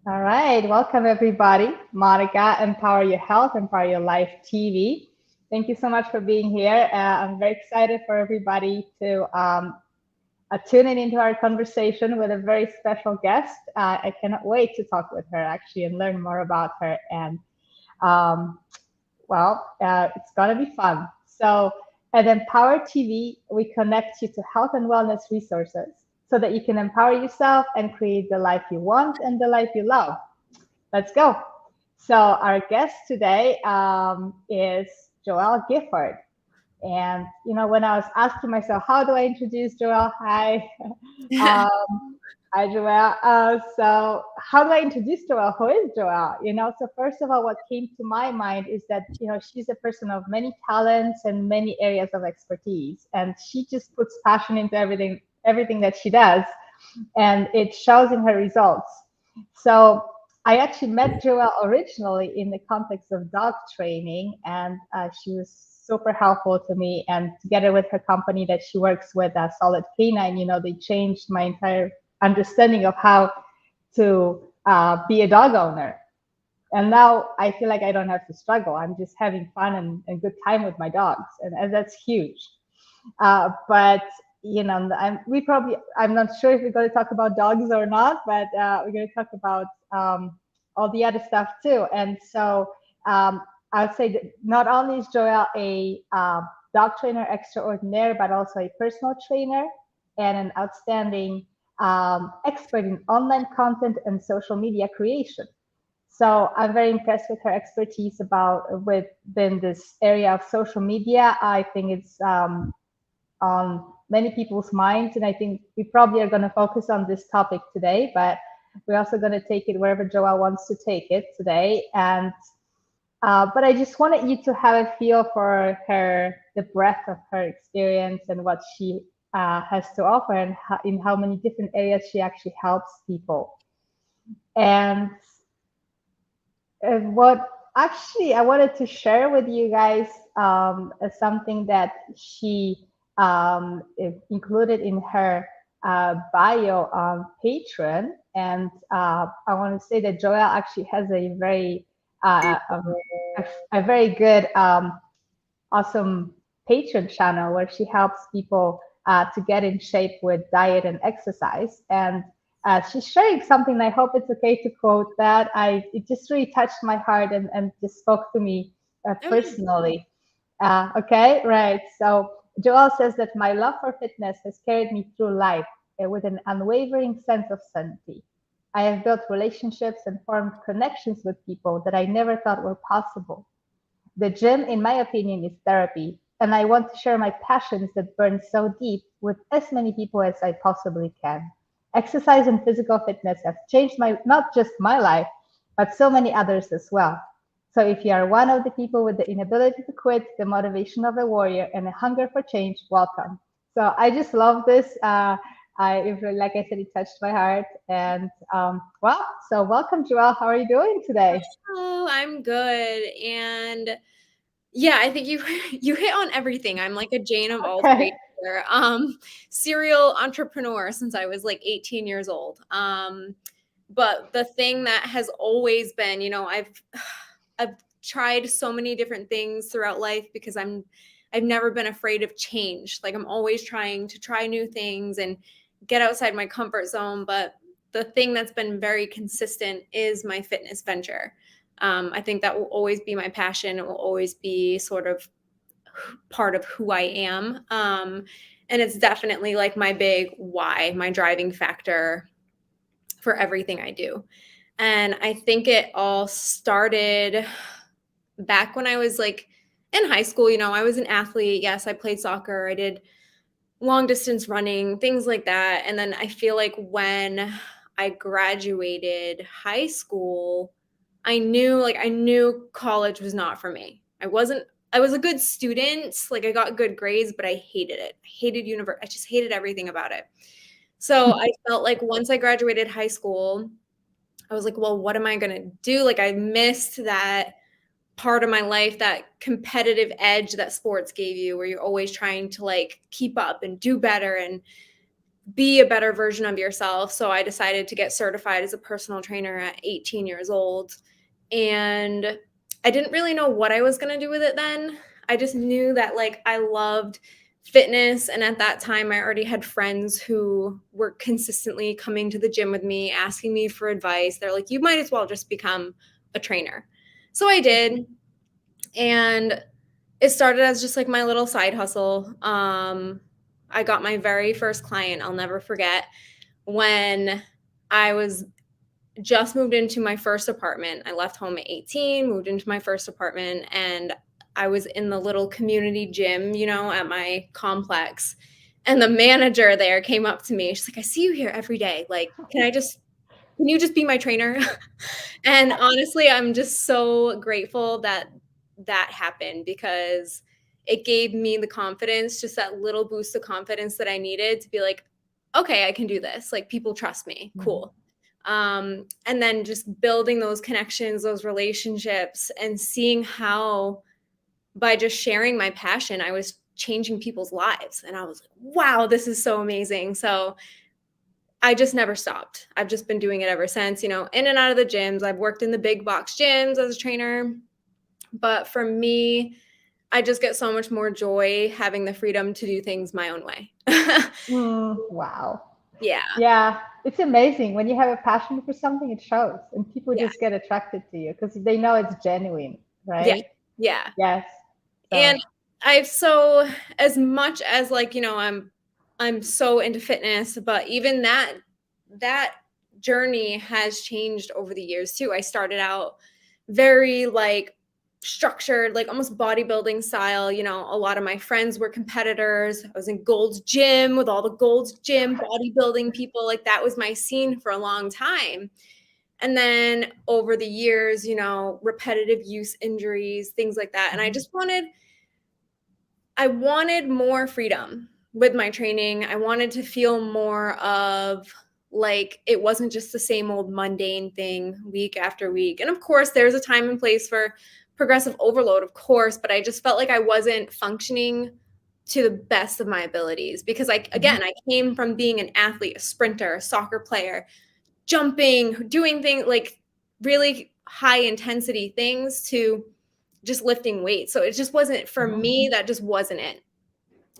All right, welcome everybody. Monica, Empower Your Health, Empower Your Life TV. Thank you so much for being here. I'm very excited for everybody to tune in into our conversation with a very special guest. I cannot wait to talk with her actually and learn more about her. And um, it's gonna be fun. So at Empower TV, we connect you to health and wellness resources so that you can empower yourself and create the life you want and the life you love. Let's go. So our guest today is Joelle Gifford. And when I was asking myself, how do I introduce Joelle? Hi, um, hi, Joelle. So how do I introduce Joelle? Who is Joelle? So first of all, what came to my mind is that she's a person of many talents and many areas of expertise, and she just puts passion into everything that she does, and it shows in her results. So I actually met Joelle originally in the context of dog training, and she was super helpful to me. And together with her company that she works with, Solid Canine, they changed my entire understanding of how to be a dog owner. And now I feel like I don't have to struggle. I'm just having fun and good time with my dogs, and that's huge. But I'm not sure if we're going to talk about dogs or not, but we're going to talk about all the other stuff too. And so I would say that not only is Joelle a dog trainer extraordinaire, but also a personal trainer and an outstanding expert in online content and social media creation. So I'm very impressed with her expertise within this area of social media. I think it's on many people's minds. And I think we probably are going to focus on this topic today, but we're also going to take it wherever Joelle wants to take it today. And but I just wanted you to have a feel for the breadth of her experience and what she has to offer, and in how many different areas she actually helps people. And what actually I wanted to share with you guys is something that she included in her bio on Patreon. And I want to say that Joelle actually has a very good, awesome Patreon channel where she helps people to get in shape with diet and exercise. And she's sharing something. I hope it's okay to quote that. It just really touched my heart and just spoke to me Oh, yeah. personally. Okay, right. So Joel says that my love for fitness has carried me through life with an unwavering sense of sanity. I have built relationships and formed connections with people that I never thought were possible. The gym, in my opinion, is therapy, and I want to share my passions that burn so deep with as many people as I possibly can. Exercise and physical fitness have changed not just my life, but so many others as well. So if you are one of the people with the inability to quit, the motivation of a warrior, and a hunger for change, welcome. So I just love this. Like I said, it touched my heart. And so welcome, Joelle. How are you doing today? Oh, I'm good. And yeah, I think you you hit on everything. I'm like a Jane of all Okay. trades here. Serial entrepreneur since I was like 18 years old. But the thing that has always been, I've tried so many different things throughout life because I've never been afraid of change. Like I'm always trying to try new things and get outside my comfort zone. But the thing that's been very consistent is my fitness venture. I think that will always be my passion. It will always be sort of part of who I am. And it's definitely like my big why, my driving factor for everything I do. And I think it all started back when I was like in high school. I was an athlete. Yes, I played soccer. I did long distance running, things like that. And then I feel like when I graduated high school, I knew college was not for me. I was a good student, like I got good grades, but I hated it. I hated university. I just hated everything about it. So I felt like once I graduated high school, I was like, well, what am I going to do? Like I missed that part of my life, that competitive edge that sports gave you, where you're always trying to like keep up and do better. And be a better version of yourself. So I decided to get certified as a personal trainer at 18 years old. And I didn't really know what I was going to do with it then. I just knew that like I loved fitness. And at that time, I already had friends who were consistently coming to the gym with me, asking me for advice. They're like, you might as well just become a trainer. So I did. And it started as just like my little side hustle. I got my very first client, I'll never forget, when I was just moved into my first apartment. I left home at 18, moved into my first apartment, and I was in the little community gym, you know, at my complex. And the manager there came up to me. She's like, I see you here every day. Like, can you just be my trainer? And honestly, I'm just so grateful that that happened, because it gave me the confidence, just that little boost of confidence that I needed to be like, okay, I can do this. Like, people trust me. Cool. And then just building those connections, those relationships, and seeing how by just sharing my passion, I was changing people's lives. And I was like, wow, this is so amazing. So I just never stopped. I've just been doing it ever since, you know, in and out of the gyms. I've worked in the big box gyms as a trainer. But for me, I just get so much more joy having the freedom to do things my own way. Wow. Yeah. Yeah, it's amazing when you have a passion for something, it shows, and people Yeah. just get attracted to you because they know it's genuine, Yeah. right? Yeah. Yes. So, And I've so, as much as like, you know, I'm so into fitness, but even that journey has changed over the years too. I started out very like structured, like almost bodybuilding style. You know, a lot of my friends were competitors. I was in Gold's Gym with all the Gold's Gym bodybuilding people. Like, that was my scene for a long time. And then over the years, you know, repetitive use injuries, things like that. And I wanted more freedom with my training. I wanted to feel more of like it wasn't just the same old mundane thing week after week. And of course, there's a time and place for progressive overload, of course, but I just felt like I wasn't functioning to the best of my abilities, because again, I came from being an athlete, a sprinter, a soccer player, jumping, doing things like really high intensity things, to just lifting weights. So it just wasn't for me, that just wasn't it.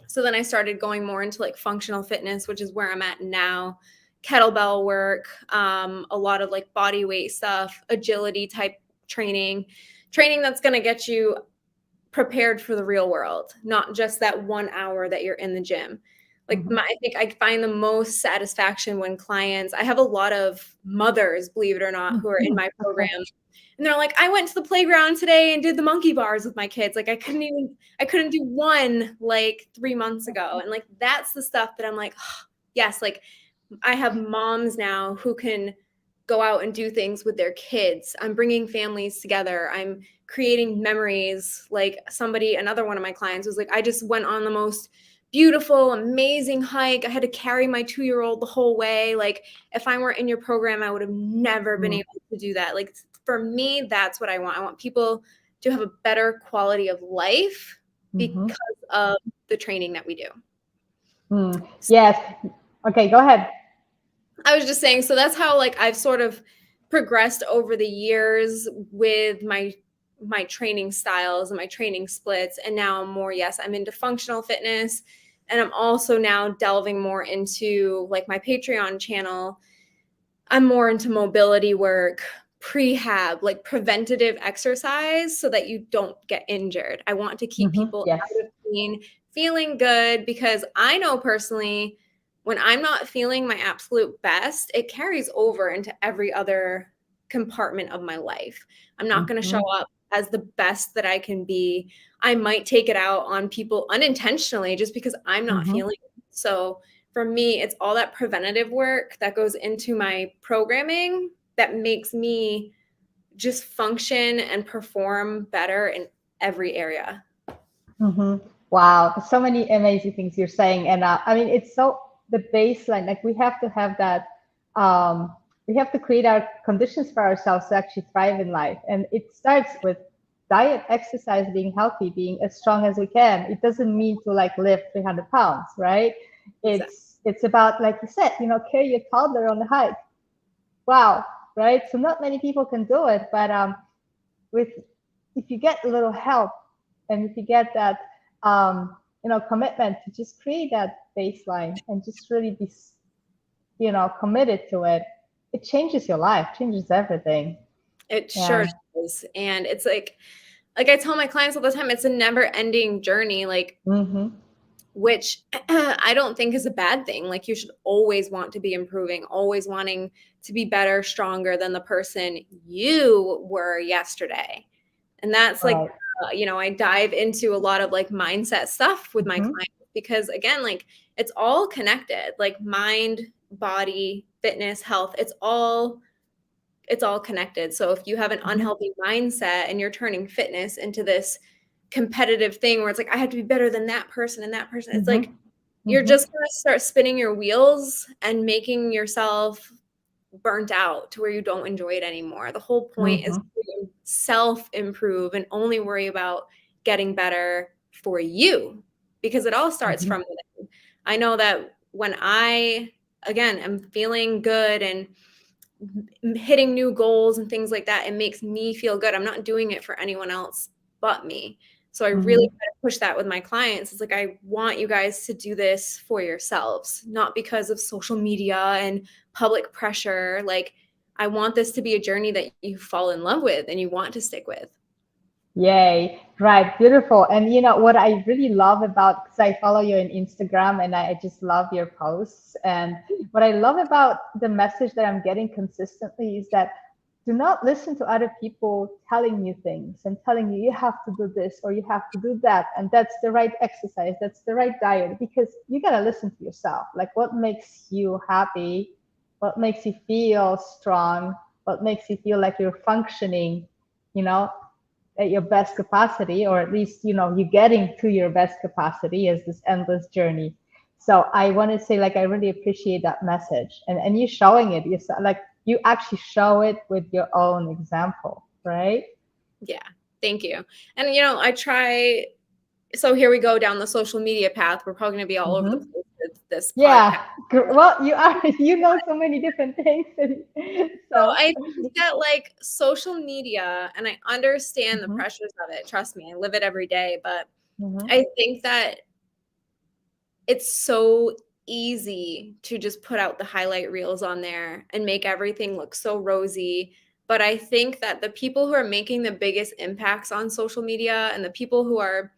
So then I started going more into like functional fitness, which is where I'm at now. Kettlebell work, a lot of like body weight stuff, agility type training that's going to get you prepared for the real world, not just that 1 hour that you're in the gym. Like, I think I find the most satisfaction when clients, I have a lot of mothers, believe it or not, who are in my program. And they're like, I went to the playground today and did the monkey bars with my kids. Like, I couldn't do one like 3 months ago. And like, that's the stuff that I'm like, oh, yes, like I have moms now who can go out and do things with their kids. I'm bringing families together. I'm creating memories. Like, another one of my clients was like, I just went on the most beautiful, amazing hike. I had to carry my 2-year-old the whole way. Like, if I weren't in your program, I would have never been able to do that. Like, for me, that's what I want. I want people to have a better quality of life because of the training that we do. Yes. Okay, go ahead. I was just saying, so that's how like I've sort of progressed over the years with my training styles and my training splits. And now I'm into functional fitness, and I'm also now delving more into like my Patreon channel. I'm more into mobility work, prehab, like preventative exercise, so that you don't get injured. I want to keep people out of pain, feeling good, because I know personally, when I'm not feeling my absolute best, it carries over into every other compartment of my life. I'm not going to show up as the best that I can be. I might take it out on people unintentionally just because I'm not feeling it. So for me, it's all that preventative work that goes into my programming that makes me just function and perform better in every area. Wow, so many amazing things you're saying, and I mean, it's so the baseline. Like, we have to have that. We have to create our conditions for ourselves to actually thrive in life, and it starts with diet, exercise, being healthy, being as strong as we can. It doesn't mean to like lift 300 pounds, right? Exactly. It's It's about, like you said, carry your toddler on the hike. Wow, right? So not many people can do it, but with if you get a little help, and if you get that commitment to just create that baseline and just really be committed to it, it changes your life, changes everything. It sure does. And it's like I tell my clients all the time, it's a never ending journey, like, which I don't think is a bad thing. Like, you should always want to be improving, always wanting to be better, stronger than the person you were yesterday. And that's like, I dive into a lot of like mindset stuff with my clients, because again, like, it's all connected, like mind, body, fitness, health, it's all connected. So if you have an unhealthy mindset and you're turning fitness into this competitive thing where it's like, I have to be better than that person and that person, it's like, you're just going to start spinning your wheels and making yourself burnt out to where you don't enjoy it anymore. The whole point is to self-improve and only worry about getting better for you, because it all starts from within. I know that when I, again, am feeling good and hitting new goals and things like that, it makes me feel good. I'm not doing it for anyone else but me. So I really try to push that with my clients. It's like, I want you guys to do this for yourselves, not because of social media and public pressure. Like, I want this to be a journey that you fall in love with and you want to stick with. Yay. Right. Beautiful. And what I really love about, because I follow you on Instagram and I just love your posts. And what I love about the message that I'm getting consistently is that do not listen to other people telling you things and telling you have to do this or you have to do that. And that's the right exercise. That's the right diet, because you got to listen to yourself. Like, what makes you happy? What makes you feel strong? What makes you feel like you're functioning, at your best capacity, or at least you're getting to your best capacity as this endless journey. So I want to say, like, I really appreciate that message, and you showing it, like, you actually show it with your own example, right? Yeah, thank you. And I try, so here we go down the social media path. We're probably going to be all over the place with this podcast. Well, you are, so many different things. So I think that, like, social media, and I understand the pressures of it. Trust me, I live it every day. But I think that it's so easy to just put out the highlight reels on there and make everything look so rosy. But I think that the people who are making the biggest impacts on social media and the people who are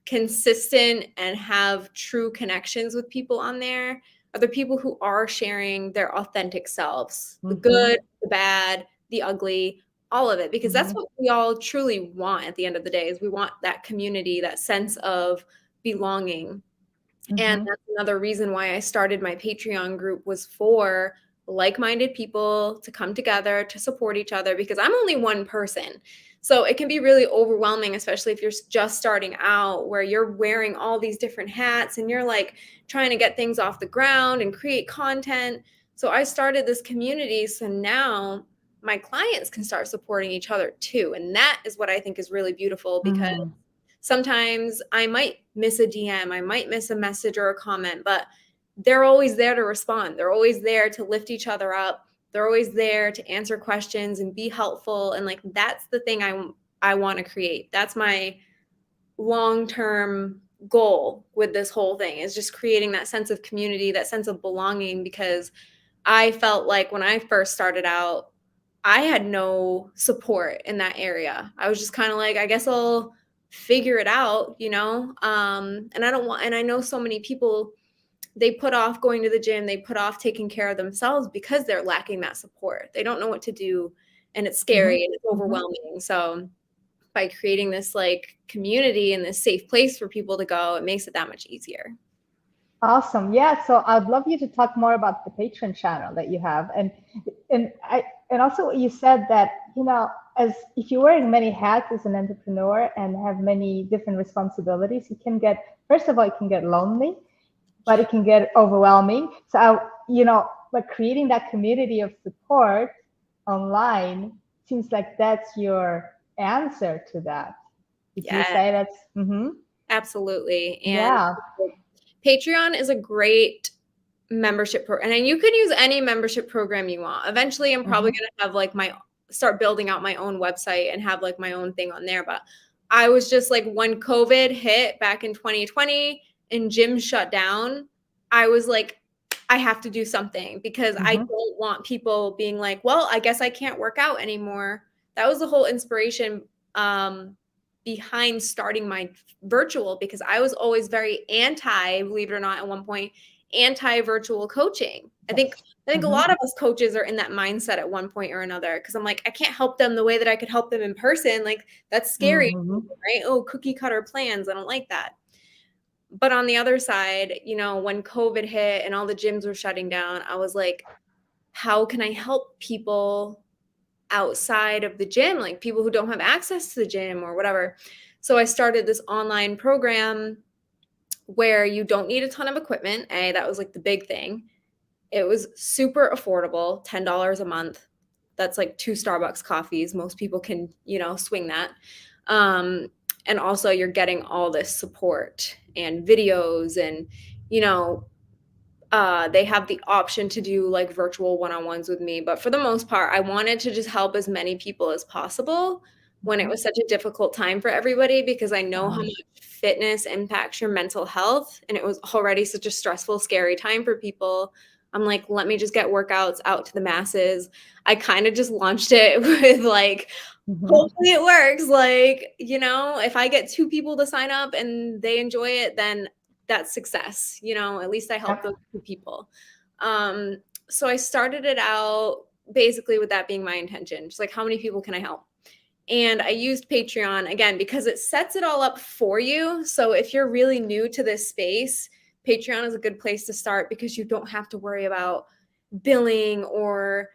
consistent and have true connections with people on there are the people who are sharing their authentic selves, the good, the bad, the ugly, all of it, because that's what we all truly want at the end of the day. Is we want that community, that sense of belonging. And that's another reason why I started my Patreon group, was for like-minded people to come together to support each other, because I'm only one person. So it can be really overwhelming, especially if you're just starting out, where you're wearing all these different hats and you're like trying to get things off the ground and create content. So I started this community, so now my clients can start supporting each other too. And that is what I think is really beautiful, because sometimes I might miss a DM, I might miss a message or a comment, but they're always there to respond. They're always there to lift each other up. They're always there to answer questions and be helpful. And like, that's the thing I want to create. That's my long-term goal with this whole thing, is just creating that sense of community, that sense of belonging, because I felt like when I first started out, I had no support in that area. I was just kind of like, I guess I'll figure it out, and I don't want, and I know so many people, they put off going to the gym, they put off taking care of themselves because they're lacking that support. They don't know what to do, and it's scary and it's overwhelming. So by creating this like community and this safe place for people to go, it makes it that much easier. Awesome. Yeah. So I'd love you to talk more about the Patreon channel that you have. And also what you said that, as if you're wearing many hats as an entrepreneur and have many different responsibilities, you can get, first of all, it can get lonely, but it can get overwhelming. So, like, creating that community of support online seems like that's your answer to that. Did you say that's? Absolutely. And yeah. Patreon is a great membership program, and you can use any membership program you want. Eventually, I'm probably going to have like start building out my own website and have like my own thing on there. But I was just like, when COVID hit back in 2020 and gyms shut down, I was like, I have to do something, because I don't want people being like, well, I guess I can't work out anymore. That was the whole inspiration behind starting my virtual, because I was always very anti, believe it or not, at one point, anti-virtual coaching. I think a lot of us coaches are in that mindset at one point or another, because I'm like, I can't help them the way that I could help them in person. Like, that's scary, right? Oh, cookie cutter plans. I don't like that. But on the other side, you know, when COVID hit and all the gyms were shutting down, I was like, how can I help people outside of the gym, like people who don't have access to the gym or whatever? So I started this online program where you don't need a ton of equipment. That was like the big thing. It was super affordable, $10 a month. That's like 2 Starbucks coffees. Most people can, you know, swing that. And also you're getting all this support and videos, and, you know, they have the option to do like virtual one-on-ones with me. But for the most part, I wanted to just help as many people as possible when it was such a difficult time for everybody, because I know how much fitness impacts your mental health. And it was already such a stressful, scary time for people. I'm like, let me just get workouts out to the masses. I kind of just launched it with like, hopefully it works. Like, you know, if I get 2 people to sign up and they enjoy it, then that's success. You know, at least I helped those 2 people. So I started it out basically with that being my intention. Just like, how many people can I help? And I used Patreon again because it sets it all up for you. So if you're really new to this space, Patreon is a good place to start, because you don't have to worry about billing or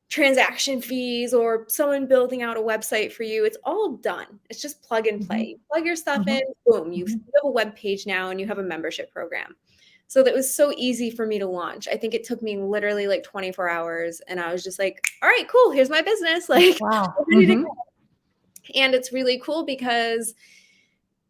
transaction fees or someone building out a website for you. It's all done. It's just plug and play. You plug your stuff in, boom, you have a web page now and you have a membership program. So that was so easy for me to launch. I think it took me literally like 24 hours, and I was just like, all right, cool, here's my business. Like, wow. ready to go. And it's really cool because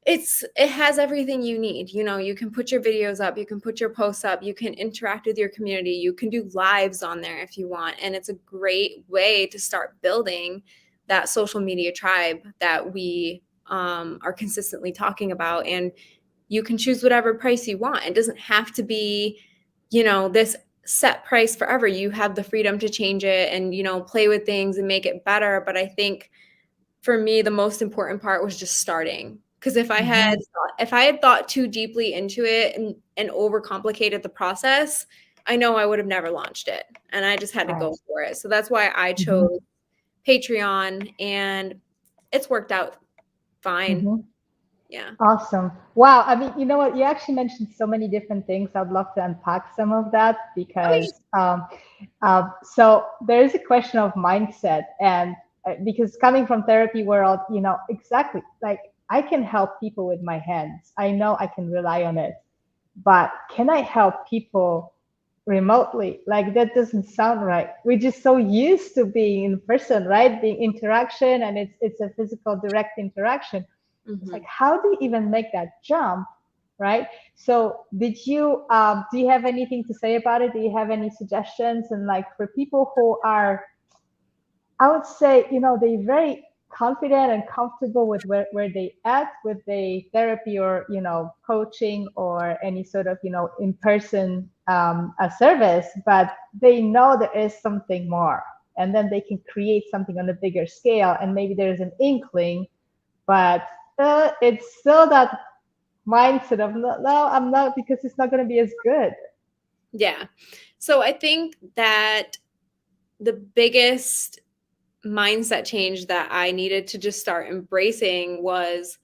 it has everything you need. You know, you can put your videos up, you can put your posts up, you can interact with your community, you can do lives on there if you want. And it's a great way to start building that social media tribe that we are consistently talking about. And you can choose whatever price you want. It doesn't have to be, you know, this set price forever. You have the freedom to change it and, you know, play with things and make it better. But I think for me, the most important part was just starting. Because if I had thought too deeply into it and overcomplicated the process, I know I would have never launched it, and I just had to go for it. So that's why I chose Patreon, and it's worked out fine. Yeah. Awesome. Wow. I mean, you know what? You actually mentioned so many different things. I'd love to unpack some of that, because so there is a question of mindset, and because coming from therapy world, you know, exactly, like I can help people with my hands. I know I can rely on it, but can I help people remotely? Like, that doesn't sound right. We're just so used to being in person, right? Being interaction, and it's a physical direct interaction. It's like, how do you even make that jump, right? So did you do you have anything to say about it? Do you have any suggestions? And like, for people who are, I would say, you know, they're very confident and comfortable with where they at with the therapy, or, you know, coaching, or any sort of, you know, in-person a service, but they know there is something more, and then they can create something on a bigger scale, and maybe there's an inkling, but it's still that mindset of, no, I'm not, because it's not going to be as good. Yeah. So I think that the biggest mindset change that I needed to just start embracing was,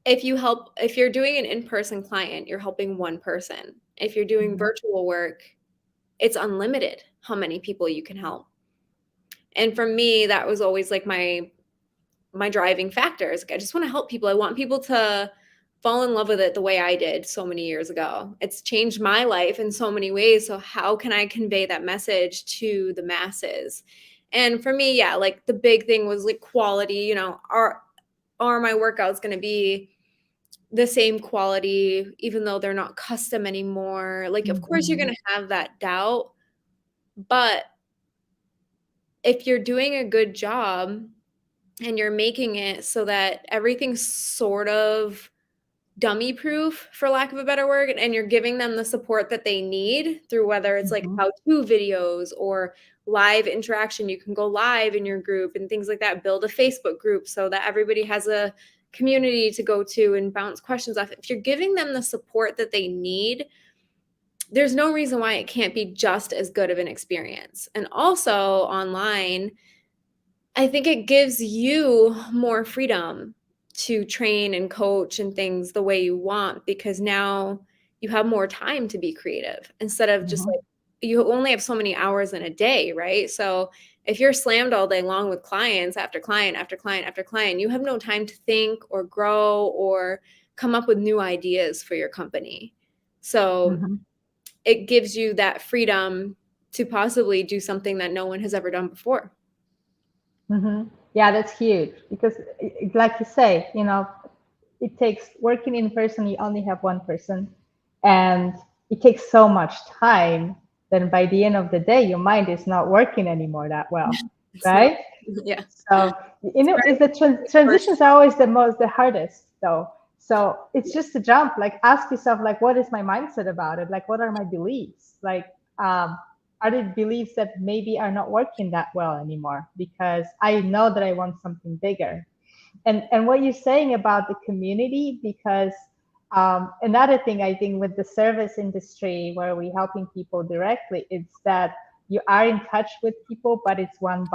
if you're doing an in-person client, you're helping one person. If you're doing virtual work, it's unlimited how many people you can help. And for me, that was always like my driving factors. Like, I just want to help people. I want people to fall in love with it the way I did so many years ago. It's changed my life in so many ways. So how can I convey that message to the masses? And for me, yeah, like the big thing was like quality. You know, are my workouts going to be the same quality, even though they're not custom anymore. Like, of course, you're Mhm. going to have that doubt, but if you're doing a good job and you're making it so that everything's sort of dummy proof, for lack of a better word, and you're giving them the support that they need through whether it's like Mhm. how-to videos or live interaction. You can go live in your group and things like that. Build a Facebook group so that everybody has a community to go to and bounce questions off. If you're giving them the support that they need, there's no reason why it can't be just as good of an experience. And also online, I think it gives you more freedom to train and coach and things the way you want, because now you have more time to be creative instead of just Mhm. like you only have so many hours in a day, right? So if you're slammed all day long with clients after client after client after client, you have no time to think or grow or come up with new ideas for your company. So Mhm. it gives you that freedom to possibly do something that no one has ever done before. Mhm. Yeah, that's huge because, like you say, it takes working in person. You only have one person, and it takes so much time. Then by the end of the day, your mind is not working anymore that well, It's not, right? yeah. So, It's is very the transitions first. are always the hardest though. So it's just to jump, like ask yourself, like, what is my mindset about it? Like, what are my beliefs? Like, are there beliefs that maybe are not working that well anymore? Because I know that I want something bigger. And what you're saying about the community, because another thing I think with the service industry where we're helping people directly, it's that you are in touch with people, but it's one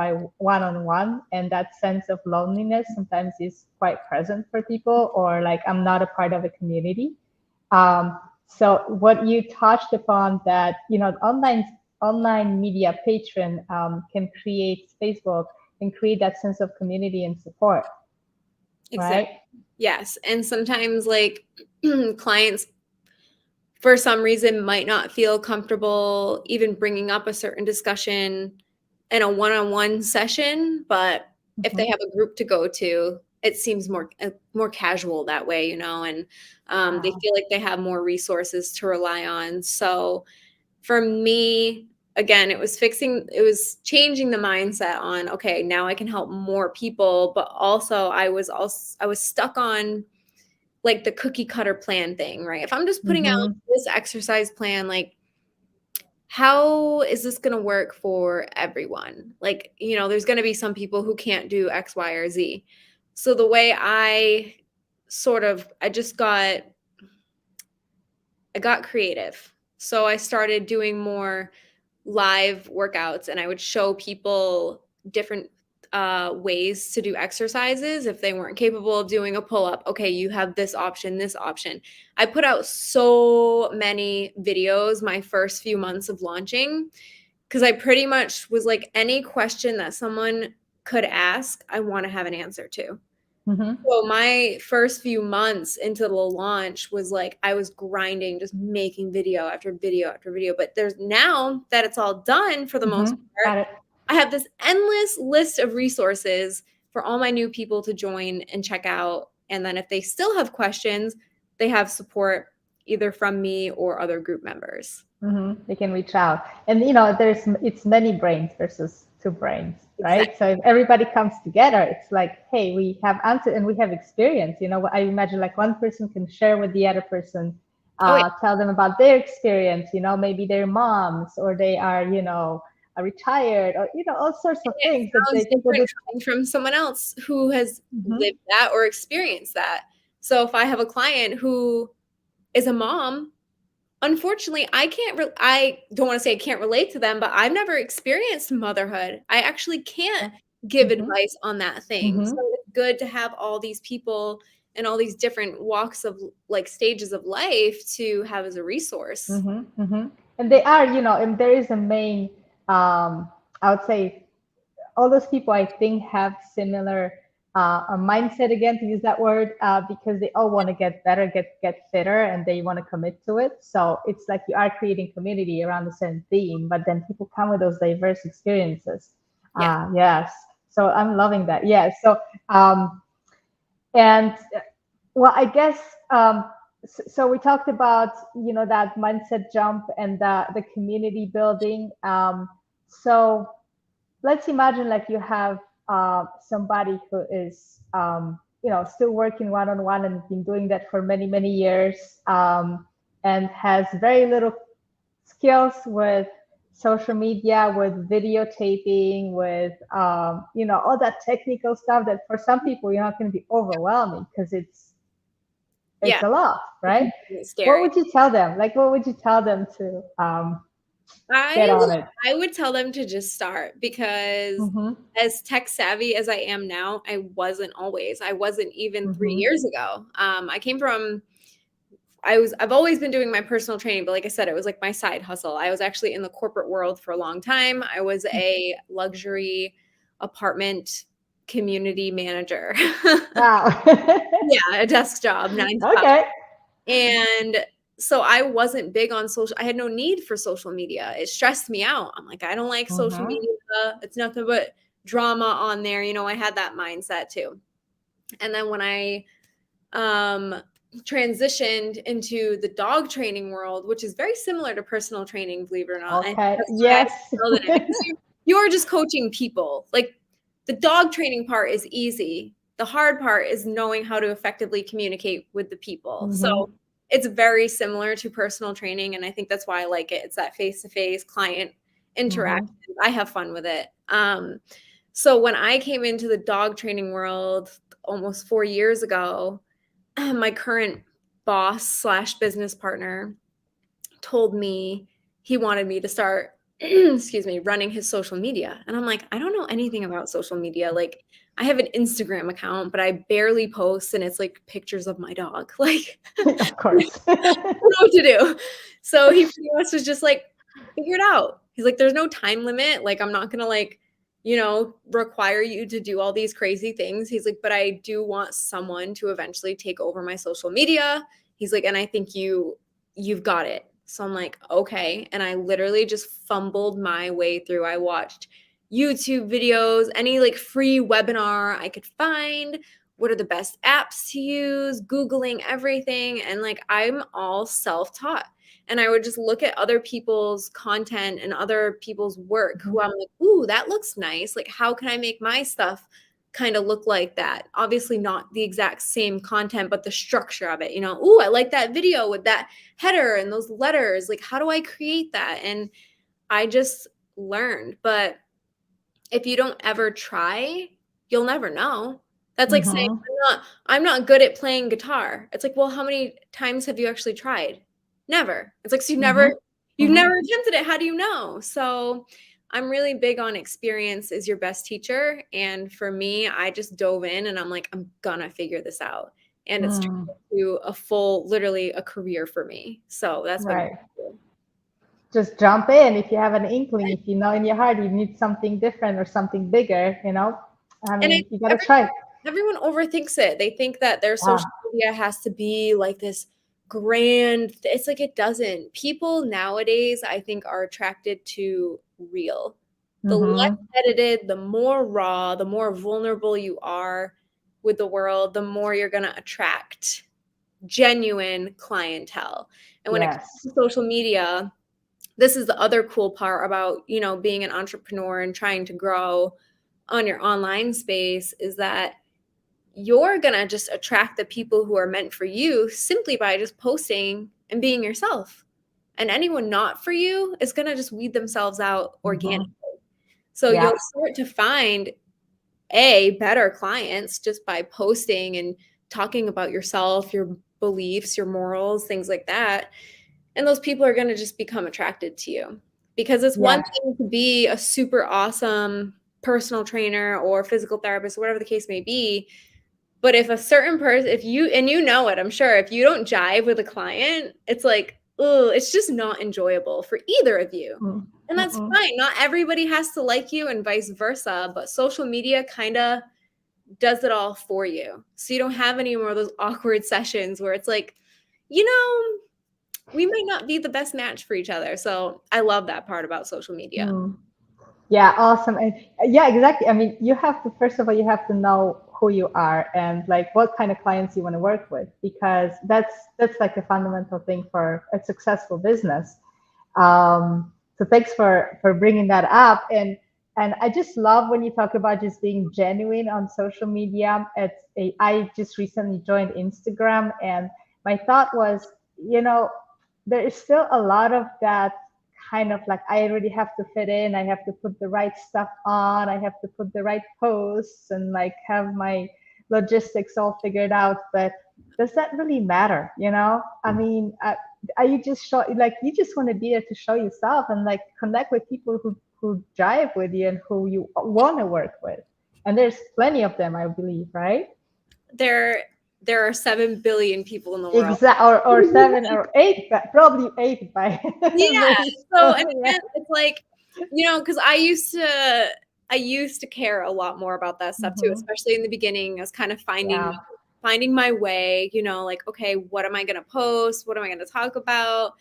on one, and that sense of loneliness sometimes is quite present for people, or like I'm not a part of a community. So what you touched upon, that online media patron can create, Facebook can create that sense of community and support, Exactly. right? Yes. And sometimes like clients for some reason might not feel comfortable even bringing up a certain discussion in a one-on-one session, but if they Mm-hmm. have a group to go to, it seems more casual that way, and they Wow. feel like they have more resources to rely on. So for me, again, it was changing the mindset on, okay, now I can help more people, but also I was stuck on like the cookie cutter plan thing, right? If I'm just putting out Mm-hmm. this exercise plan, like how is this going to work for everyone? Like, there's going to be some people who can't do X, Y, or Z. So the way I just got creative. So I started doing more live workouts, and I would show people different ways to do exercises if they weren't capable of doing a pull up. Okay, you have this option, this option. I put out so many videos my first few months of launching because I pretty much was like, any question that someone could ask, I want to have an answer to. Mm-hmm. So my first few months into the launch was like I was grinding, just making video after video after video. But there's now that it's all done for the Mm-hmm. most part, Got it. I have this endless list of resources for all my new people to join and check out. And then if they still have questions, they have support either from me or other group members. Mm-hmm. They can reach out, and it's many brains versus two brains, right? Exactly. So if everybody comes together, it's like, hey, we have answer and we have experience. I imagine like one person can share with the other person, Oh, yeah. tell them about their experience. Maybe they're moms, or they are, are retired, or all sorts of It things that sounds they people do. different coming from someone else who has Mm-hmm. lived that or experienced that. So if I have a client who is a mom, unfortunately, I don't want to say I can't relate to them, but I've never experienced motherhood. I actually can't Yeah. give Mm-hmm. advice on that thing. So Mm-hmm. it's good to have all these people and all these different walks of like stages of life to have as a resource. Mm-hmm. Mm-hmm. And they are, and there is a main, I would say, all those people I think have similar a mindset, again, to use that word, because they all want to get better, get fitter, and they want to commit to it. So it's like you are creating community around the same theme, but then people come with those diverse experiences. Yeah. Yes. So I'm loving that. Yeah. So and Well, I guess so. We talked about, that mindset jump and the community building. So let's imagine like you have somebody who is still working one-on-one and been doing that for many many years, and has very little skills with social media, with videotaping, with all that technical stuff that for some people can be overwhelming because it's Yeah, a lot, right? it's What scary. would you tell them? Like, what would you tell them to get on it? I would tell them to just start, because Mm-hmm. as tech savvy as I am now, I wasn't always. I wasn't even 3 Mm-hmm. years ago. I came from I've always been doing my personal training, but like I said, it was like my side hustle. I was actually in the corporate world for a long time. I was a luxury apartment community manager. Wow. Yeah, a desk job, 9 to 5. Okay. And so I wasn't big on social. I had no need for social media. It stressed me out. I'm like, I don't like social Mm-hmm. media. It's nothing but drama on there. I had that mindset too. And then when I transitioned into the dog training world, which is very similar to personal training, believe it or not. And Okay. that's why I Yes. excelled in it, because you're just coaching people. Like, the dog training part is easy. The hard part is knowing how to effectively communicate with the people. So Mm-hmm. it's very similar to personal training, and I think that's why I like it. It's that face-to-face client Mm-hmm. interaction. I have fun with it. So when I came into the dog training world almost 4 years ago, my current boss slash business partner told me he wanted me to start excuse me, running his social media. And I'm like, I don't know anything about social media. Like, I have an Instagram account, but I barely post, and it's like pictures of my dog. Like, Of course. I don't know what to do. So he pretty much was just like, figure it out. He's like, there's no time limit. Like, I'm not gonna require you to do all these crazy things. He's like, but I do want someone to eventually take over my social media. He's like, and I think you've got it. So I'm like, okay. And I literally just fumbled my way through. I watched YouTube videos, any like free webinar I could find. What are the best apps to use? Googling everything. And like, I'm all self-taught. And I would just look at other people's content and other people's work who I'm like, ooh, that looks nice. Like, how can I make my stuff kind of look like that? Obviously not the exact same content, but the structure of it, ooh, I like that video with that header and those letters. Like, how do I create that? And I just learned. But if you don't ever try, you'll never know. That's like saying, Mm-hmm. I'm not good at playing guitar. It's like, well, how many times have you actually tried? Never. It's like, so Mm-hmm. you've Mm-hmm. never attempted it. How do you know? So I'm really big on experience is your best teacher. And for me, I just dove in and I'm like, I'm gonna figure this out. And it's turned Mm. into literally a career for me. So that's been Right. really cool. Just jump in if you have an inkling, if you know in your heart you need something different or something bigger. I And mean, you gotta try. everyone overthinks it. They think that their Yeah. social media has to be like this grand. It's like, it doesn't. People nowadays, I think, are attracted to real. The less Mm-hmm. edited, the more raw, the more vulnerable you are with the world, the more you're going to attract genuine clientele. And when it comes Yes. to social media, this is the other cool part about, being an entrepreneur and trying to grow on your online space, is that you're going to just attract the people who are meant for you simply by just posting and being yourself. And anyone not for you is going to just weed themselves out Mm-hmm. organically. So Yeah. you'll start to find better clients just by posting and talking about yourself, your beliefs, your morals, things like that. And those people are going to just become attracted to you, because it's one Yeah. thing to be a super awesome personal trainer or physical therapist, whatever the case may be. But if a certain person, if you, and you know it, I'm sure, if you don't jive with a client, it's like, oh, it's just not enjoyable for either of you. And that's Mm-mm. fine. Not everybody has to like you and vice versa, but social media kind of does it all for you. So you don't have any more of those awkward sessions where it's like, we might not be the best match for each other. So I love that part about social media. Mm. Yeah, awesome. And yeah, exactly. I mean, you have to, first of all, you have to know who you are and like what kind of clients you want to work with, because that's like a fundamental thing for a successful business. So thanks for bringing that up. And I just love when you talk about just being genuine on social media. I just recently joined Instagram, and my thought was, you know, there is still a lot of that kind of like, I already have to fit in, I have to put the right stuff on, I have to put the right posts and like have my logistics all figured out. But does that really matter? You know, I mean, are you just like, you just want to be there to show yourself and like connect with people who drive with you and who you want to work with. And there's plenty of them, I believe, right? There are 7 billion people in the world. Exactly, or 7 or 8, but probably 8 by Yeah. very So, soon, and yeah. again, it's like, you know, because I used to care a lot more about that stuff too, especially in the beginning. I was kind of finding my way, you know, like, okay, what am I going to post? What am I going to talk about?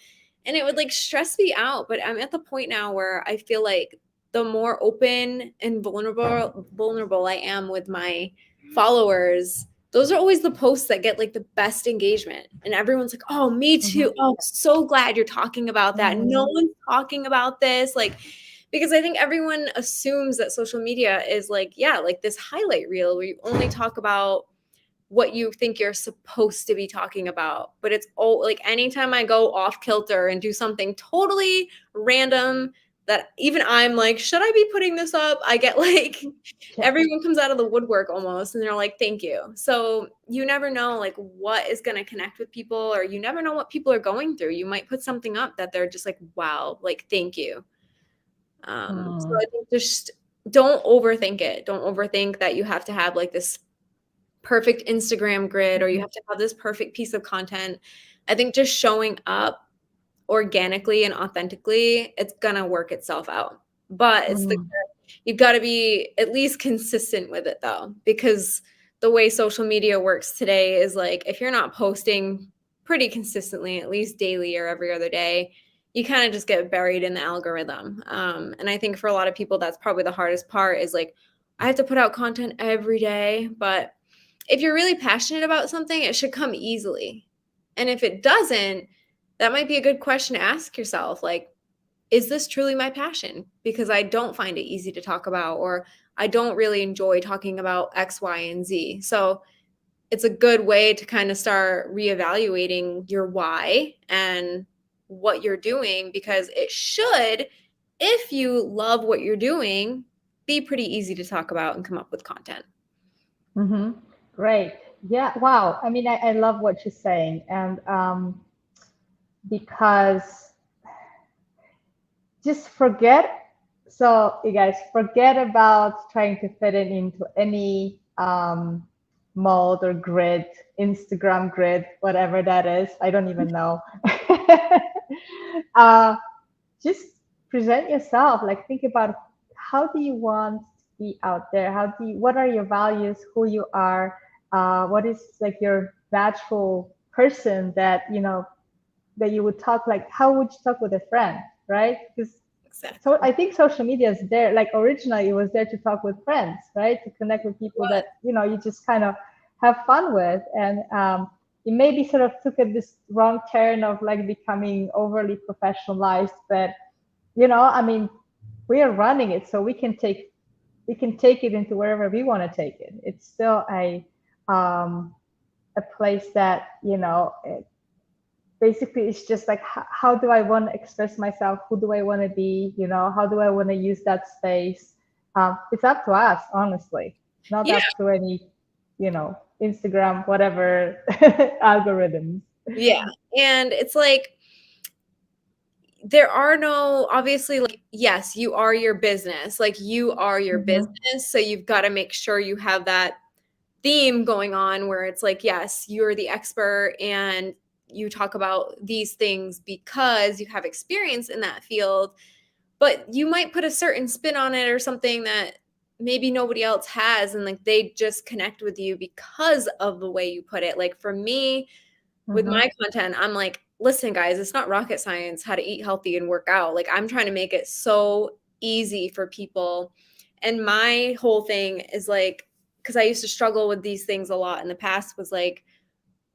And it would like stress me out. But I'm at the point now where I feel like the more open and vulnerable I am with my followers, those are always the posts that get like the best engagement. And everyone's like, oh, me too. Oh, so glad you're talking about that. No one's talking about this. Like, because I think everyone assumes that social media is like, yeah, like this highlight reel where you only talk about what you think you're supposed to be talking about. But it's all like anytime I go off kilter and do something totally random that even I'm like, should I be putting this up? I get like, everyone comes out of the woodwork almost and they're like, thank you. So you never know like what is going to connect with people, or you never know what people are going through. You might put something up that they're just like, wow, like, thank you. So I think just don't overthink it. Don't overthink that you have to have like this perfect Instagram grid or you have to have this perfect piece of content. I think just showing up organically and authentically, it's gonna work itself out. But you've got to be at least consistent with it though, because the way social media works today is like, if you're not posting pretty consistently, at least daily or every other day, you kind of just get buried in the algorithm. And I think for a lot of people, that's probably the hardest part, is like, I have to put out content every day. But if you're really passionate about something, it should come easily. And if it doesn't, that might be a good question to ask yourself. Like, is this truly my passion? Because I don't find it easy to talk about, or I don't really enjoy talking about X, Y, and Z. So it's a good way to kind of start reevaluating your why and what you're doing, because it should, if you love what you're doing, be pretty easy to talk about and come up with content. Great. Yeah. Wow. I mean, I love what you're saying. And because just forget, so you guys forget about trying to fit it into any mold or grid, Instagram grid, whatever that is. I don't even know. Just present yourself. Like, think about, how do you want to be out there? What are your values, who you are, what is like your natural person that, you know, that you would talk, like how would you talk with a friend, right? Because so I think social media is there, like originally it was there to talk with friends, right? To connect with people that, you know, you just kind of have fun with. And it maybe sort of took this wrong turn of like becoming overly professionalized. But, you know, I mean, we are running it, so we can take it into wherever we want to take it. It's still a place that, you know, basically it's just like, how do I want to express myself? Who do I want to be? You know, how do I want to use that space? It's up to us, honestly, not up to any, you know, Instagram, whatever algorithms. Yeah. And it's like, there are no, obviously, like, yes, you are your business. Like, you are your business. So you've got to make sure you have that theme going on where it's like, yes, you're the expert and you talk about these things because you have experience in that field, but you might put a certain spin on it or something that maybe nobody else has. And like, they just connect with you because of the way you put it. Like for me, with my content, I'm like, listen, guys, it's not rocket science how to eat healthy and work out. Like, I'm trying to make it so easy for people. And my whole thing is like, because I used to struggle with these things a lot in the past, was like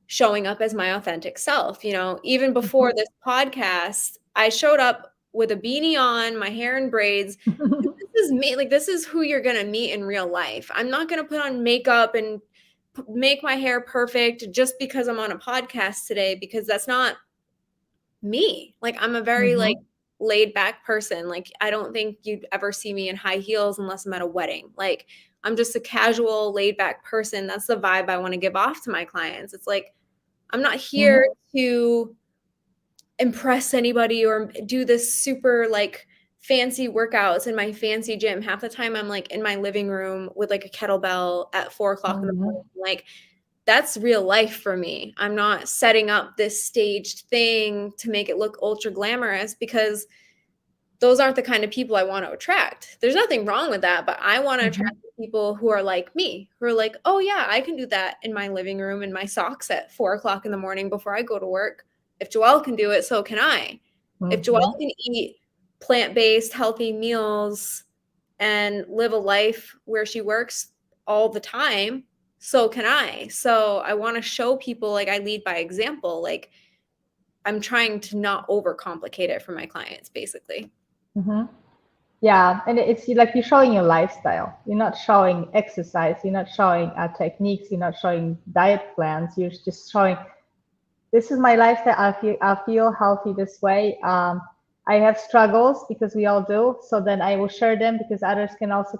showing up as my authentic self. You know, even before this podcast, I showed up with a beanie on, my hair in braids. This is me. Like, this is who you're going to meet in real life. I'm not going to put on makeup and make my hair perfect just because I'm on a podcast today, because that's not me. Like, I'm a very like laid back person. Like, I don't think you'd ever see me in high heels unless I'm at a wedding. Like, I'm just a casual, laid back person. That's the vibe I want to give off to my clients. It's like, I'm not here to impress anybody or do this super like fancy workouts in my fancy gym. Half the time I'm like in my living room with like a kettlebell at 4:00 in the morning. Like, that's real life for me. I'm not setting up this staged thing to make it look ultra glamorous, because those aren't the kind of people I want to attract. There's nothing wrong with that, but I want to attract people who are like me, who are like, oh yeah, I can do that in my living room in my socks at 4:00 in the morning before I go to work. If Joelle can do it, so can I. If Joelle can eat plant-based, healthy meals and live a life where she works all the time, so can I. So I want to show people, like, I lead by example. Like, I'm trying to not overcomplicate it for my clients, basically. Yeah, and it's like you're showing your lifestyle. You're not showing exercise. You're not showing techniques. You're not showing diet plans. You're just showing, this is my lifestyle. I feel healthy this way. I have struggles, because we all do. So then I will share them, because others can also,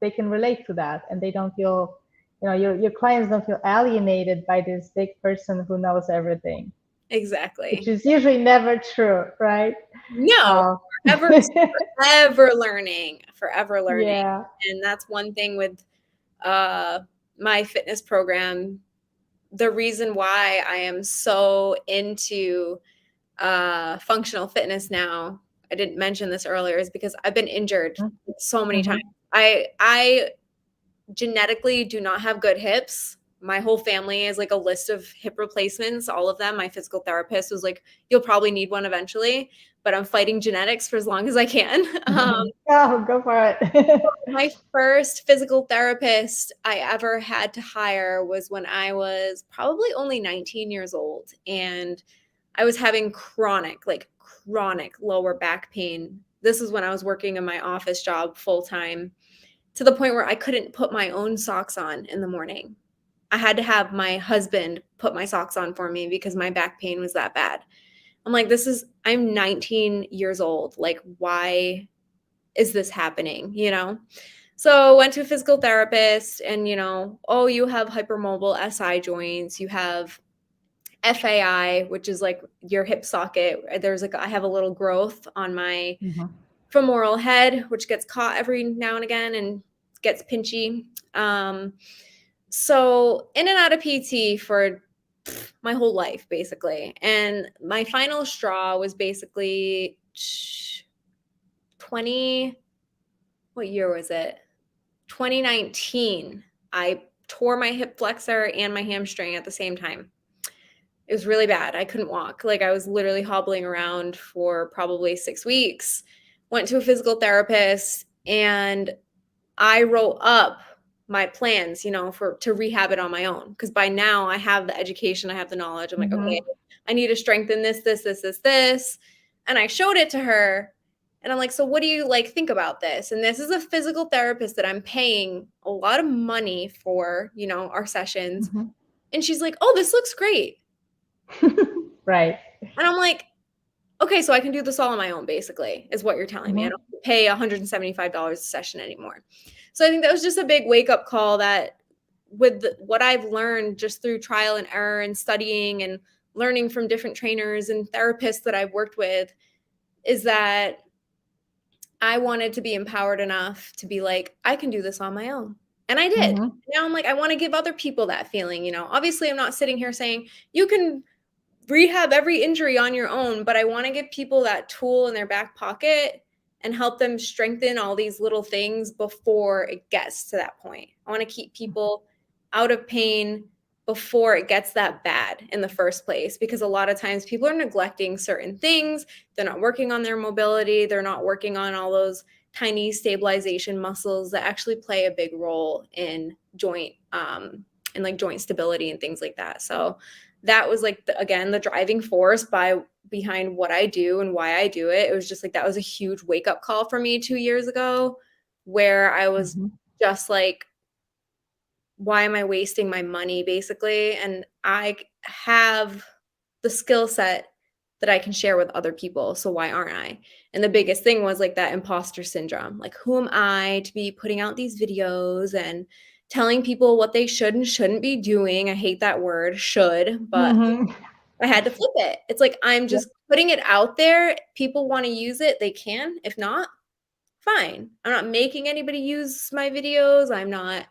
they can relate to that, and they don't feel, your clients don't feel alienated by this big person who knows everything. Exactly. Which is usually never true, right? No, forever learning. Yeah. And that's one thing with my fitness program. The reason why I am so into functional fitness now, I didn't mention this earlier, is because I've been injured so many times. I genetically do not have good hips. My whole family is like a list of hip replacements, all of them. My physical therapist was like, you'll probably need one eventually, but I'm fighting genetics for as long as I can. Oh, go for it. My first physical therapist I ever had to hire was when I was probably only 19 years old. And I was having chronic lower back pain. This is when I was working in my office job full time, to the point where I couldn't put my own socks on in the morning. I had to have my husband put my socks on for me because my back pain was that bad. I'm like, I'm 19 years old. Like, why is this happening? So went to a physical therapist, and, oh, you have hypermobile SI joints. You have FAI, which is like your hip socket. I have a little growth on my femoral head, which gets caught every now and again and gets pinchy. So in and out of PT for my whole life, basically. And my final straw was basically what year was it? 2019. I tore my hip flexor and my hamstring at the same time. It was really bad. I couldn't walk. Like, I was literally hobbling around for probably 6 weeks. Went to a physical therapist, and I wrote up my plans, to rehab it on my own. Because by now I have the education, I have the knowledge. I'm like, okay, I need to strengthen this. And I showed it to her, and I'm like, so what do you think about this? And this is a physical therapist that I'm paying a lot of money for, our sessions. And she's like, oh, this looks great. Right. And I'm like, okay, so I can do this all on my own, basically, is what you're telling me. I don't pay $175 a session anymore. So I think that was just a big wake-up call, that with what I've learned just through trial and error and studying and learning from different trainers and therapists that I've worked with, is that I wanted to be empowered enough to be like, I can do this on my own. And I did. Now I'm like, I want to give other people that feeling. Obviously I'm not sitting here saying you can rehab every injury on your own, but I want to give people that tool in their back pocket and help them strengthen all these little things before it gets to that point. I want to keep people out of pain before it gets that bad in the first place, because a lot of times people are neglecting certain things. They're not working on their mobility. They're not working on all those tiny stabilization muscles that actually play a big role in joint and like joint stability and things like that. So that was like again the driving force behind what I do and why I do it. It was just like that was a huge wake up call for me 2 years ago, where I was just like, why am I wasting my money basically? And I have the skill set that I can share with other people. So why aren't I? And the biggest thing was like that imposter syndrome. Like, who am I to be putting out these videos and telling people what they should and shouldn't be doing? I hate that word, should, but I had to flip it. It's like, I'm just putting it out there. People want to use it, they can. If not, fine. I'm not making anybody use my videos. I'm not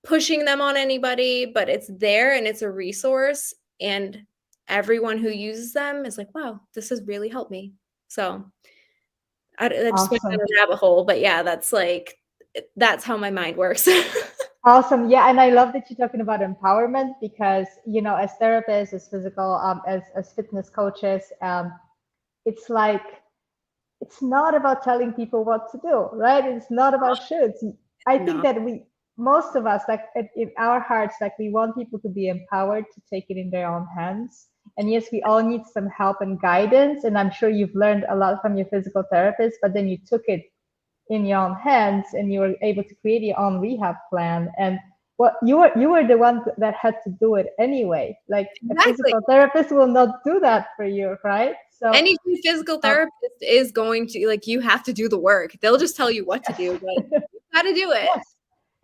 pushing them on anybody, but it's there and it's a resource. And everyone who uses them is like, wow, this has really helped me. So I just went down a rabbit hole, but yeah, that's how my mind works. Awesome. Yeah. And I love that you're talking about empowerment because, you know, as therapists, as physical, as fitness coaches, it's like, it's not about telling people what to do, right? It's not about shoulds. I think that most of us, like in our hearts, like we want people to be empowered to take it in their own hands. And yes, we all need some help and guidance. And I'm sure you've learned a lot from your physical therapist, but then you took it in your own hands and you were able to create your own rehab plan. And what you were the one that had to do it anyway. Like a physical therapist will not do that for you, right? So any physical therapist is going to, like, you have to do the work. They'll just tell you what to do, but you got to do it. Yes.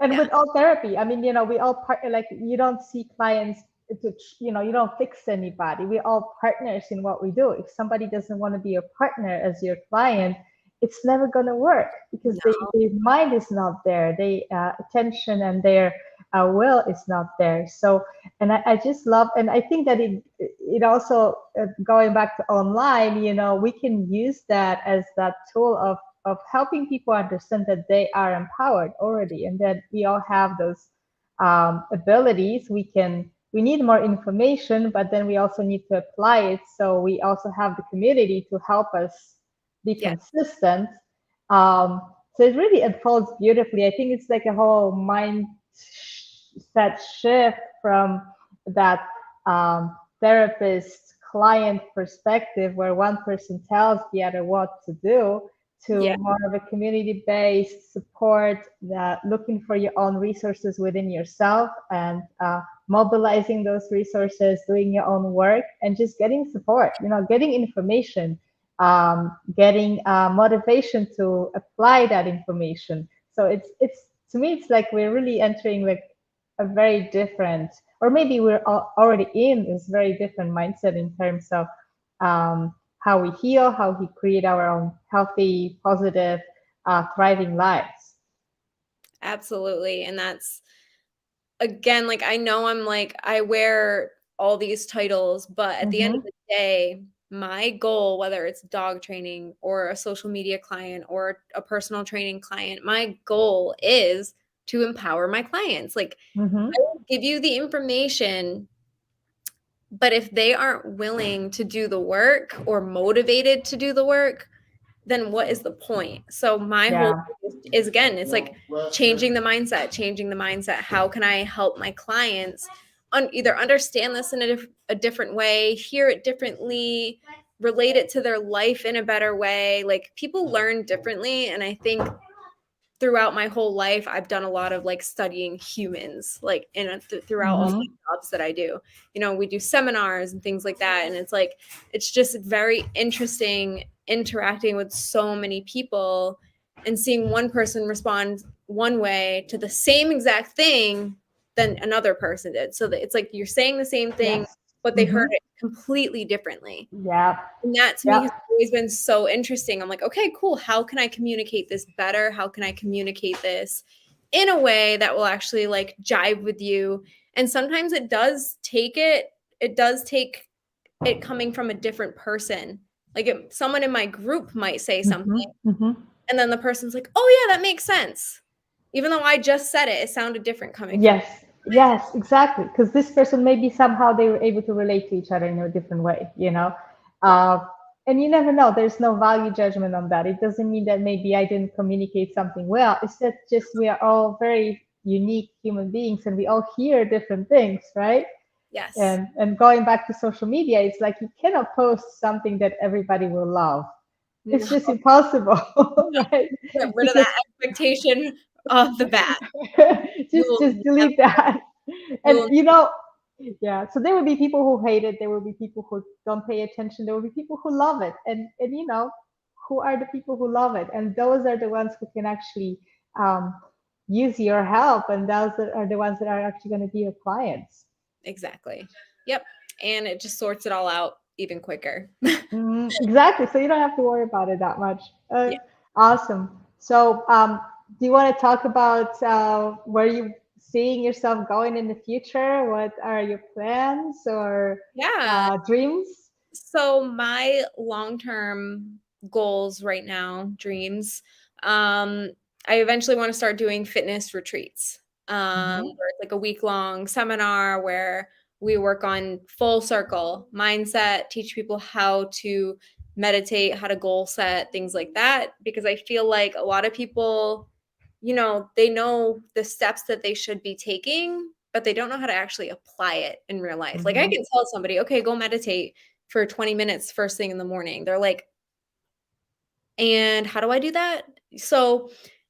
And with all therapy, I mean, you know, we all like, you don't see clients to, you know, you don't fix anybody. We're all partners in what we do. If somebody doesn't want to be a partner as your client, it's never going to work because their mind is not there. Their attention and their will is not there. So, and I just love, and I think that it also, going back to online, you know, we can use that as that tool of helping people understand that they are empowered already and that we all have those abilities. We need more information, but then we also need to apply it. So we also have the community to help us be consistent. So it really unfolds beautifully. I think it's like a whole mindset shift from that therapist client perspective where one person tells the other what to do to more of a community-based support, that looking for your own resources within yourself and mobilizing those resources, doing your own work, and just getting support, you know, getting information, getting motivation to apply that information. So it's to me, it's like we're really entering like a very different, or maybe we're already in this very different mindset in terms of how we heal, how we create our own healthy, positive, thriving lives. Absolutely. And that's, again, like, I know I'm like, I wear all these titles, but at the end of the day, my goal, whether it's dog training or a social media client or a personal training client, my goal is to empower my clients. Like, I will give you the information, but if they aren't willing to do the work or motivated to do the work, then what is the point? So my whole is, again, it's like changing the mindset. How can I help my clients either understand this in a different way, hear it differently, relate it to their life in a better way? Like, people learn differently. And I think throughout my whole life, I've done a lot of like studying humans, like throughout all the jobs that I do. You know, we do seminars and things like that. And it's like, it's just very interesting interacting with so many people and seeing one person respond one way to the same exact thing than another person did. So that it's like you're saying the same thing, but they heard it completely differently. Yeah. And that to me has always been so interesting. I'm like, okay, cool. How can I communicate this better? How can I communicate this in a way that will actually like jive with you? And sometimes it does take it coming from a different person. Like, someone in my group might say something, and then the person's like, oh yeah, that makes sense. Even though I just said it, it sounded different coming from. Yes, exactly. Because this person maybe somehow they were able to relate to each other in a different way, you know. and you never know. There's no value judgment on that. It doesn't mean that maybe I didn't communicate something well. It's that just we are all very unique human beings and we all hear different things, right? Yes. And going back to social media, it's like you cannot post something that everybody will love. It's No, just impossible, right? get rid of Because that expectation off the bat. You will just never, delete that. you And will, yeah, so there will be people who hate it, there will be people who don't pay attention, there will be people who love it. And who are the people who love it? And those are the ones who can actually um, use your help, and those are the ones that are actually going to be your clients. exactly. Yep. And it just sorts it all out even quicker. Exactly. So you don't have to worry about it that much. Yeah. Awesome. So, do you want to talk about where you seeing yourself going in the future? What are your plans or Yeah. dreams? So my long-term goals right now, dreams, um, I eventually want to start doing fitness retreats. Mm-hmm. Where it's like a week-long seminar where we work on full circle mindset, teach people how to meditate, how to goal set, things like that. Because I feel like a lot of people, they know the steps that they should be taking, but they don't know how to actually apply it in real life. Like I Mm-hmm. can tell somebody, okay, go meditate for 20 minutes first thing in the morning. They're like, and how do I do that? So